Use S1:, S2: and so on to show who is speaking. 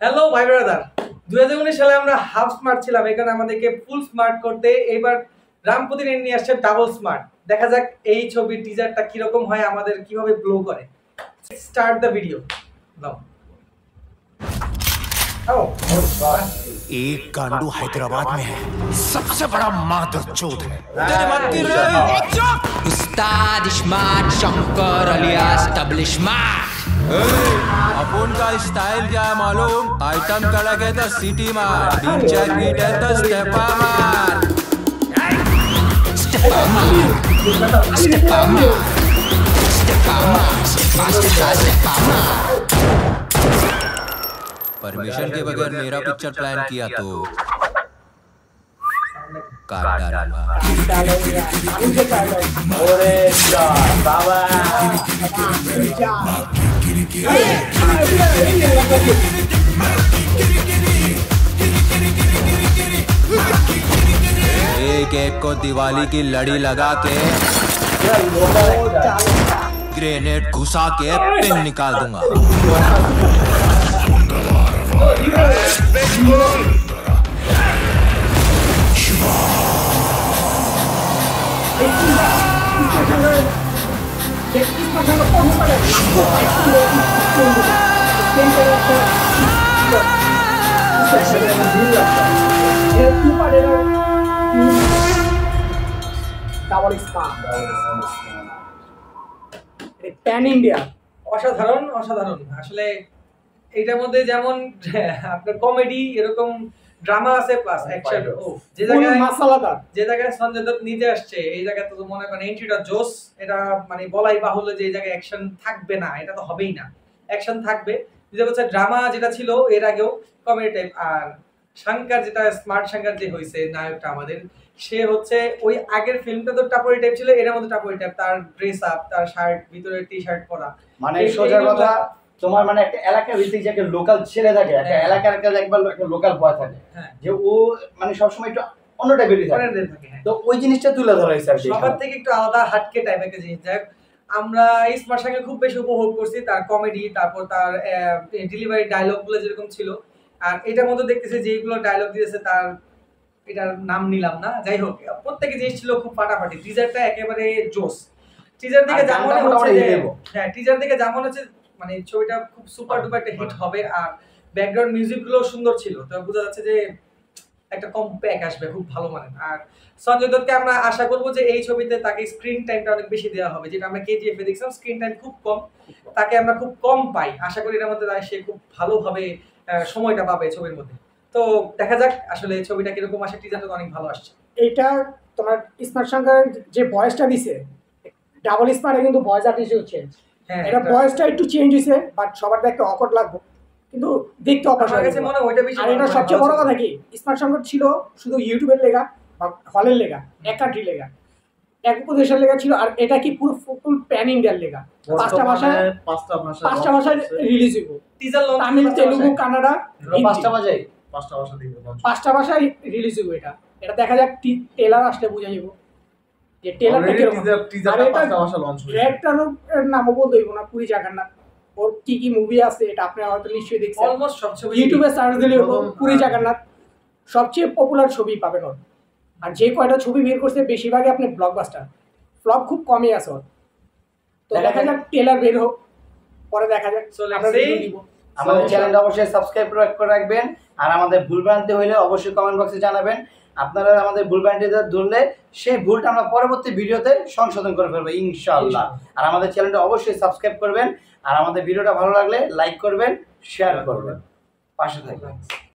S1: Hello ভাই brother, 2019 সালে আমরা হাফ স্মার্ট ছিলাম, এখানে আমাদেরকে ফুল স্মার্ট করতে এবার রামপুতিন নিয়ে আসছে ডাবল স্মার্ট। দেখা যাক এই ছবির টিজারটা কিরকম হয়, আমাদের কিভাবে গ্লো করে। স্টার্ট দ্য ভিডিও নাও।
S2: एक गांडू हैदराबाद में है, सबसे बड़ा मादरचोद है।
S3: उस्ताद smart Shankar alias double smart.
S4: अपन का स्टाइल क्या है मालूम? आइटम कड़क है तो सिटी मार, बीट बीट है तो स्टेपा मार।
S3: स्टेपा मार, स्टेपा मार, स्टेपा मार, स्टेपा मार।
S4: परमिशन के बगैर मेरा पिक्चर प्लान किया तो काट डालूंगा। एक एक को दिवाली की लड़ी लगा के ग्रेनेड घुसा के पिन निकाल दूंगा।
S1: প্যান ইন্ডিয়া অসাধারণ অসাধারণ। আসলে এইটার মধ্যে যেমন আপনার কমেডি, এরকম ড্রামা আছে, প্লাস অ্যাকশন। যে জায়গায় মাসালাদার, যে জায়গায় সঞ্জয় দত্ত নিজে আসছে, এই জায়গায় তো মনে করেন এন্ট্রিটা জোস। এটা মানে বলাই বাহুল্য যে এই জায়গায় অ্যাকশন থাকবে না, এটা তো হবেই না, অ্যাকশন থাকবে। যেটা হচ্ছে ড্রামা যেটা ছিল এর আগেও কমেডি টাইপ। আর শঙ্কর, যেটা স্মার্ট শঙ্কর যে হয়েছে নায়কটা আমাদের, সে হচ্ছে ওই আগের ফিল্মটা তো টাপরি টাইপ ছিল, এর মধ্যে টাপরি টাইপ। তার ড্রেস আপ, তার শার্ট, ভিতরে টি শার্ট পরা,
S5: মানে সোজা কথা তোমার মানে একটা এলাকার ভিত্তিক যে লোকাল ছেলে থাকে, একটা এলাকার একটা একবার একটা লোকাল বয় থাকে, যে ও মানে সবসময় একটু অন্য টাইপেরই থাকে, তো ওই জিনিসটা তুলে ধরা হয়েছে আর কি।
S1: সবার থেকে একটু আলাদা হাটকে টাইপের একটা জিনিস। যাক, আমরা এই স্মার্ট সঙ্গে খুব বেশি উপভোগ করছি তার কমেডি, তারপর তার ডেলিভারি ডায়লগগুলো যেরকম ছিল। আর এটার মধ্যে দেখতেছি যেগুলো ডায়লগ দিয়েছে, তার এটার নাম নিলাম না, যাই হোক প্রত্যেকটা জিনিস ছিল খুব ফাটাফাটি। টিজারটা একেবারে জোস। টিজার দিকে যেমন হচ্ছে, হ্যাঁ টিজার দিকে যেমন হচ্ছে মানে ছবিটা খুব সুপার ডুপার একটা হিট হবে। আর ব্যাকগ্রাউন্ড মিউজিক গুলো সুন্দর ছিল, তো বোঝা যাচ্ছে যে একটা কম্প্যাক আসবে খুব ভালো মানের। আর সঞ্জয় দত্তকে আমরা আশা করবো যে এই ছবিতে তাকে স্ক্রিন টাইমটা অনেক বেশি দেওয়া হবে, যেটা আমরা কেজিএফ এ দেখছিলাম স্ক্রিন টাইম খুব কম, তাকে আমরা খুব কম পাই। আশা করি এর মধ্যে সে খুব ভালোভাবে সময়টা পাবে ছবির মধ্যে। তো দেখা যাক আসলে ছবিটা কিরকম আসে। টিজারটা অনেক ভালো আসছে।
S6: এটা তোমার স্মার্ট শঙ্করের যে ভয়েসটা দিছে, ডাবল স্মার্টে কিন্তু ভয়েস আর্টিস্টও চেঞ্জ। এটা ভয়েসটা একটু চেঞ্জ হয়েছে, বাট সবার দেখতে অকওয়ার্ড লাগবে, কিন্তু দেখতে অপছন্দ কাছে মনে ওইটা বেশি। আর এটা সবচেয়ে বড় কথা কি, স্মার্ট শঙ্কর ছিল শুধু ইউটিউবের লেগা বা হলের লেগা, এক কান্ট্রি লেগা, এক উপদেশের লেগা ছিল। আর এটা কি পুরো ফুল প্যান ইন্ডিয়ার লেগা, পাঁচটা ভাষায় রিলিজ হইব। তামিল, তেলুগু, কানাডা, পাঁচটা ভাষায় রিলিজ হইব। এটা দেখা যাক, ট্রেলার আসলে বোঝা যাবে যে ট্রেলারটা কিরকম। ডিরেক্টরের নামও বলতে হইব না, পুরি জগন্নাথ। ওর কি কি মুভি আছে এটা আপনি হয়তো নিশ্চয়ই দেখছেন, অলমোস্ট সব ছবি ইউটিউবে সার্চ দিলে পুরি জগন্নাথ সবচেয়ে পপুলার ছবি পাবেন ওর। আর যে কয়টা ছবি বের করছে বেশিরভাগই আপনি ব্লকবাস্টার, ফ্লপ খুব কমই আছে ওর। তো দেখা যাক, ট্রেলার বের হোক, পরে দেখা যাক।
S5: আমাদের চ্যানেলটা অবশ্যই সাবস্ক্রাইব করে রাখবেন। আর আমাদের ভুলভ্রান্তি হইলে অবশ্যই কমেন্ট বক্সে জানাবেন। আপনারা আমাদের ভুলভ্রান্তিটা ধরলে সেই ভুলটা আমরা পরবর্তী ভিডিওতে সংশোধন করে ফেলবো ইনশাআল্লাহ। আর আমাদের চ্যানেলটা অবশ্যই সাবস্ক্রাইব করবেন। আর আমাদের ভিডিওটা ভালো লাগলে লাইক করবেন, শেয়ার করবেন, পাশে থাকবেন।